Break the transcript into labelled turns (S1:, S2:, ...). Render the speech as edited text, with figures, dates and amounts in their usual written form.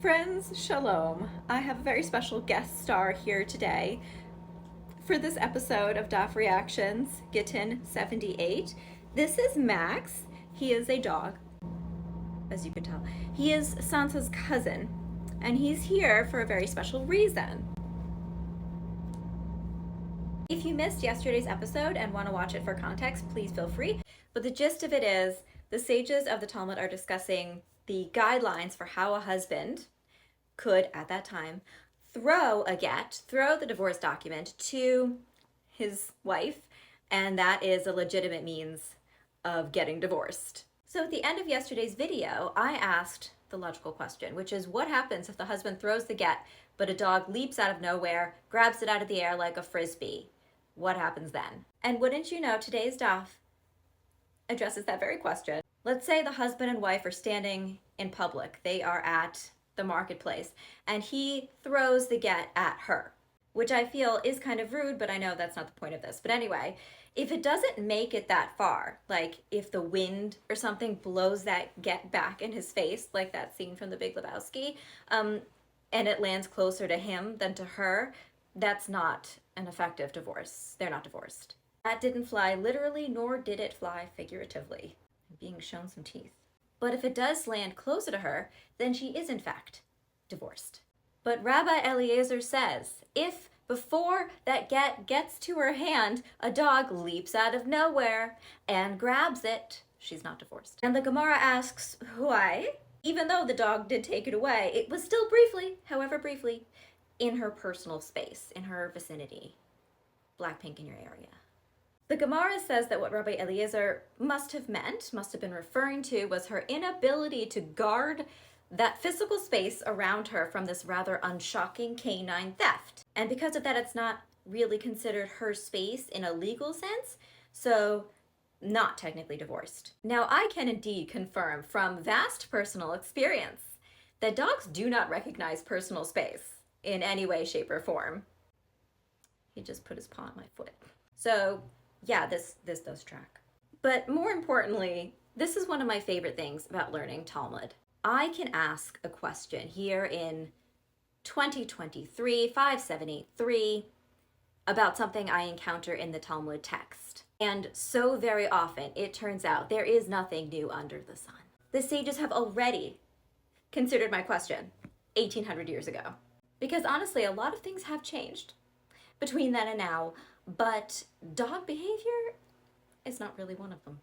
S1: Friends, Shalom. I have a very special guest star here today for this episode of Daf Reactions Gittin 78. This is Max. He is a dog, as you can tell. He is Sansa's cousin, and he's here for a very special reason. If you missed yesterday's episode and want to watch it for context, please feel free. But the gist of it is, the sages of the Talmud are discussing the guidelines for how a husband could, at that time, throw the divorce document to his wife, and that is a legitimate means of getting divorced. So at the end of yesterday's video, I asked the logical question, which is what happens if the husband throws the get, but a dog leaps out of nowhere, grabs it out of the air like a frisbee? What happens then? And wouldn't you know, today's daf addresses that very question. Let's say the husband and wife are standing in public. They are at the marketplace, and he throws the get at her, which I feel is kind of rude, but I know that's not the point of this. But anyway, if it doesn't make it that far, like if the wind or something blows that get back in his face, like that scene from The Big Lebowski, and it lands closer to him than to her, that's not an effective divorce. They're not divorced. That didn't fly literally, nor did it fly figuratively. I'm being shown some teeth. But if it does land closer to her, then she is in fact divorced. But Rabbi Eliezer says, if before that get gets to her hand, a dog leaps out of nowhere and grabs it, she's not divorced. And the Gemara asks, why? Even though the dog did take it away, it was still briefly, however briefly, in her personal space, in her vicinity. Blackpink in your area. The Gemara says that what Rabbi Eliezer must have been referring to, was her inability to guard that physical space around her from this rather unshocking canine theft. And because of that, it's not really considered her space in a legal sense, so not technically divorced. Now, I can indeed confirm from vast personal experience that dogs do not recognize personal space in any way, shape, or form. He just put his paw on my foot. So yeah, this does track. But more importantly, this is one of my favorite things about learning Talmud. I can ask a question here in 2023, 5783, about something I encounter in the Talmud text. And so very often, it turns out there is nothing new under the sun. The sages have already considered my question 1800 years ago. Because honestly, a lot of things have changed between then and now, but dog behavior is not really one of them.